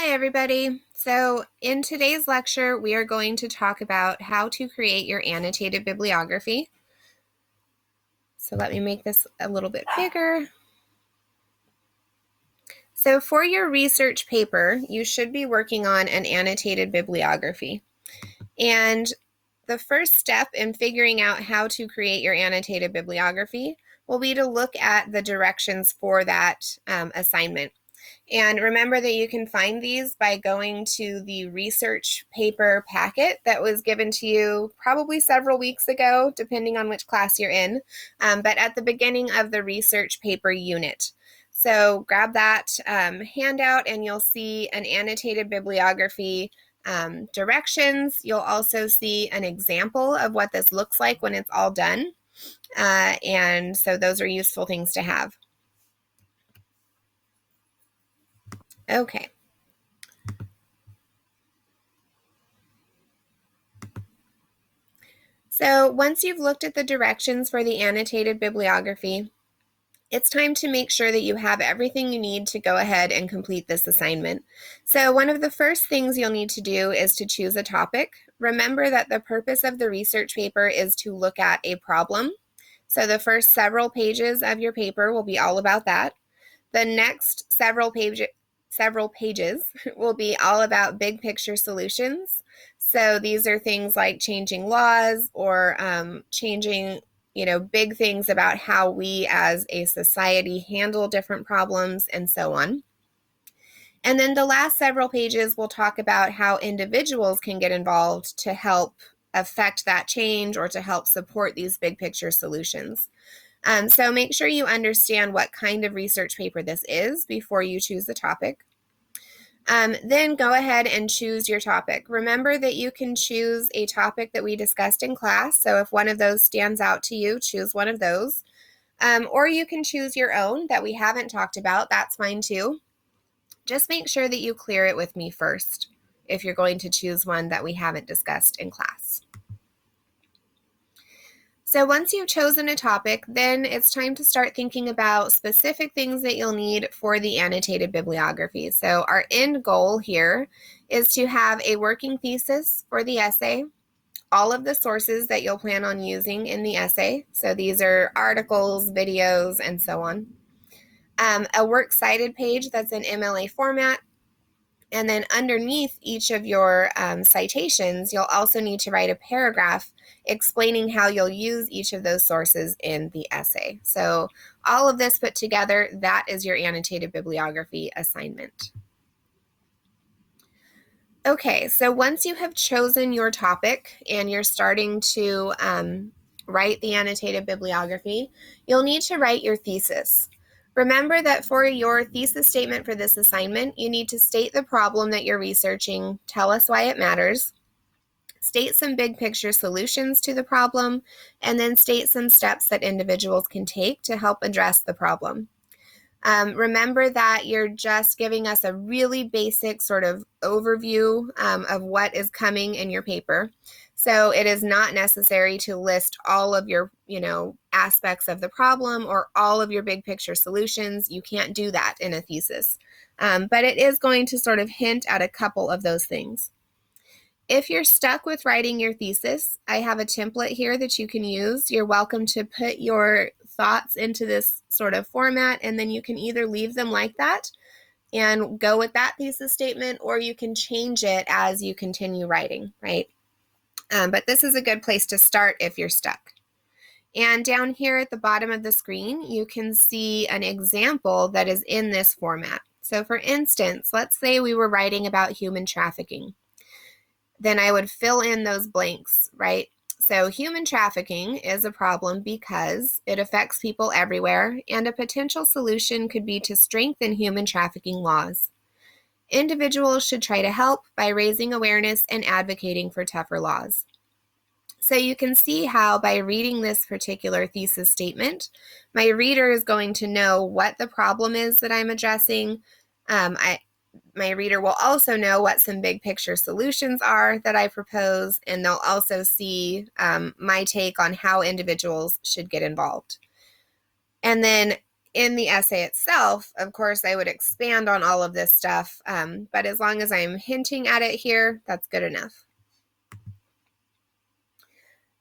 Hi everybody. So in today's lecture, we are going to talk about how to create your annotated bibliography. So let me make this a little bit bigger. So for your research paper, you should be working on an annotated bibliography. And the first step in figuring out how to create your annotated bibliography will be to look at the directions for that assignment. And remember that you can find these by going to the research paper packet that was given to you probably several weeks ago, depending on which class you're in, but at the beginning of the research paper unit. So grab that handout and you'll see an annotated bibliography directions. You'll also see an example of what this looks like when it's all done. And so those are useful things to have. Okay. So once you've looked at the directions for the annotated bibliography, it's time to make sure that you have everything you need to go ahead and complete this assignment. So one of the first things you'll need to do is to choose a topic. Remember that the purpose of the research paper is to look at a problem. So the first several pages of your paper will be all about that. The next several pages will be all about big picture solutions. So these are things like changing laws or changing, big things about how we as a society handle different problems and so on. And then the last several pages will talk about how individuals can get involved to help affect that change or to help support these big picture solutions. So make sure you understand what kind of research paper this is before you choose the topic. Then go ahead and choose your topic. Remember that you can choose a topic that we discussed in class. So if one of those stands out to you, choose one of those. Or you can choose your own that we haven't talked about. That's fine too. Just make sure that you clear it with me first if you're going to choose one that we haven't discussed in class. So once you've chosen a topic, then it's time to start thinking about specific things that you'll need for the annotated bibliography. So our end goal here is to have a working thesis for the essay, all of the sources that you'll plan on using in the essay. So these are articles, videos, and so on. A works cited page that's in MLA format. And then underneath each of your citations, you'll also need to write a paragraph explaining how you'll use each of those sources in the essay. So all of this put together, that is your annotated bibliography assignment. Okay, so once you have chosen your topic and you're starting to write the annotated bibliography, you'll need to write your thesis. Remember that for your thesis statement for this assignment, you need to state the problem that you're researching, tell us why it matters, state some big picture solutions to the problem, and then state some steps that individuals can take to help address the problem. Remember that you're just giving us a really basic sort of overview of what is coming in your paper. So it is not necessary to list all of your, aspects of the problem or all of your big picture solutions. You can't do that in a thesis. But it is going to sort of hint at a couple of those things. If you're stuck with writing your thesis, I have a template here that you can use. You're welcome to put your thoughts into this sort of format, and then you can either leave them like that and go with that thesis statement, or you can change it as you continue writing, right? But this is a good place to start if you're stuck. And down here at the bottom of the screen, you can see an example that is in this format. So for instance, let's say we were writing about human trafficking. Then I would fill in those blanks, right? So human trafficking is a problem because it affects people everywhere, and a potential solution could be to strengthen human trafficking laws. Individuals should try to help by raising awareness and advocating for tougher laws. So you can see how by reading this particular thesis statement, my reader is going to know what the problem is that I'm addressing. My reader will also know what some big picture solutions are that I propose, and they'll also see my take on how individuals should get involved. And then in the essay itself, of course, I would expand on all of this stuff, but as long as I'm hinting at it here, that's good enough.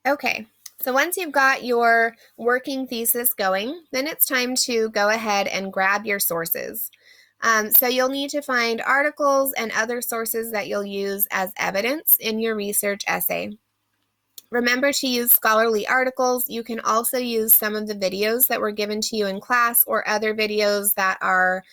Okay, so once you've got your working thesis going, then it's time to go ahead and grab your sources. So you'll need to find articles and other sources that you'll use as evidence in your research essay. Remember to use scholarly articles. You can also use some of the videos that were given to you in class or other videos that are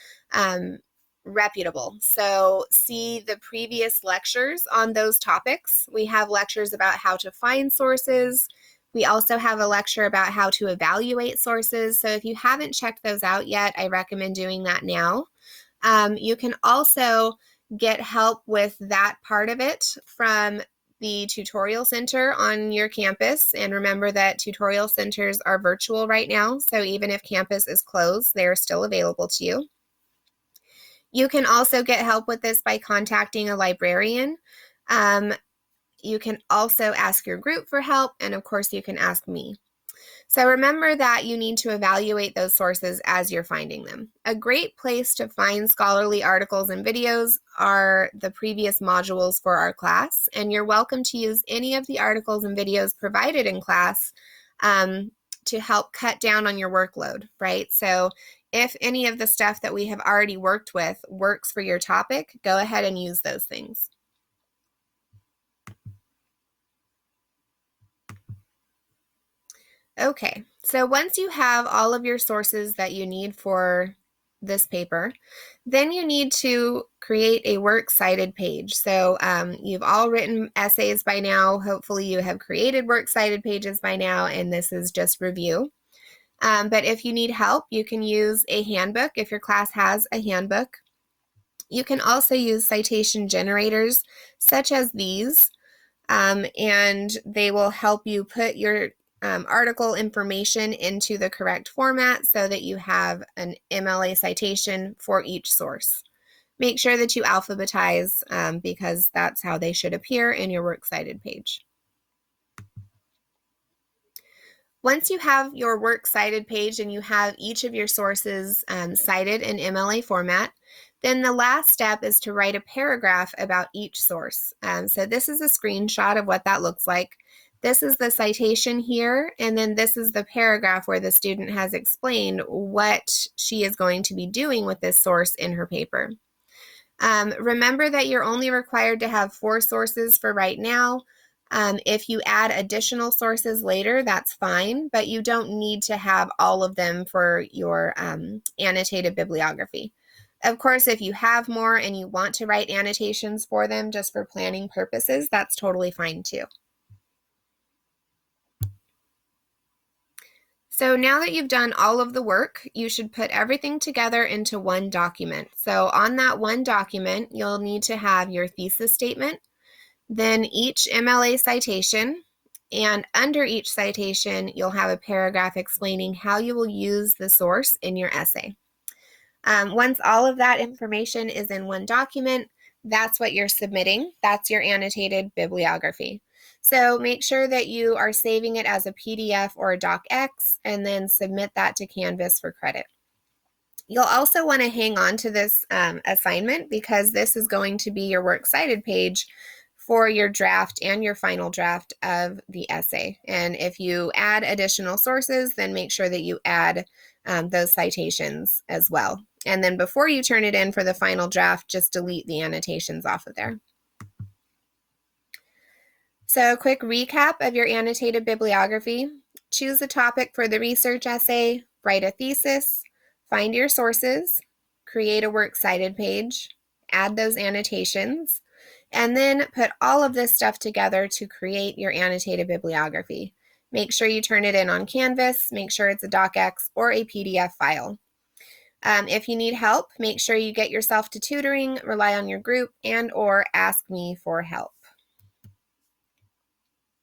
reputable. So see the previous lectures on those topics. We have lectures about how to find sources. We also have a lecture about how to evaluate sources. So if you haven't checked those out yet, I recommend doing that now. You can also get help with that part of it from the tutorial center on your campus. And remember that tutorial centers are virtual right now. So even if campus is closed, they're still available to you. You can also get help with this by contacting a librarian. You can also ask your group for help, and of course you can ask me. So remember that you need to evaluate those sources as you're finding them. A great place to find scholarly articles and videos are the previous modules for our class, and you're welcome to use any of the articles and videos provided in class to help cut down on your workload, right? So if any of the stuff that we have already worked with works for your topic, go ahead and use those things. Okay, so once you have all of your sources that you need for this paper, then you need to create a works cited page. So you've all written essays by now. Hopefully you have created works cited pages by now, and this is just review. But if you need help, you can use a handbook if your class has a handbook. You can also use citation generators such as these, and they will help you put your article information into the correct format so that you have an MLA citation for each source. Make sure that you alphabetize because that's how they should appear in your works cited page. Once you have your works cited page and you have each of your sources cited in MLA format, then the last step is to write a paragraph about each source. So this is a screenshot of what that looks like. This is the citation here, and then this is the paragraph where the student has explained what she is going to be doing with this source in her paper. Remember that you're only required to have 4 sources for right now. If you add additional sources later, that's fine, but you don't need to have all of them for your annotated bibliography. Of course, if you have more and you want to write annotations for them just for planning purposes, that's totally fine too. So now that you've done all of the work, you should put everything together into one document. So on that one document, you'll need to have your thesis statement, then each MLA citation, and under each citation, you'll have a paragraph explaining how you will use the source in your essay. Once all of that information is in one document, that's what you're submitting. That's your annotated bibliography. So make sure that you are saving it as a PDF or a docx and then submit that to Canvas for credit. You'll also want to hang on to this assignment because this is going to be your works cited page for your draft and your final draft of the essay. And if you add additional sources, then make sure that you add those citations as well. And then before you turn it in for the final draft, just delete the annotations off of there. So a quick recap of your annotated bibliography. Choose a topic for the research essay, write a thesis, find your sources, create a works cited page, add those annotations, and then put all of this stuff together to create your annotated bibliography. Make sure you turn it in on Canvas, make sure it's a docx or a PDF file. If you need help, make sure you get yourself to tutoring, rely on your group, and or ask me for help.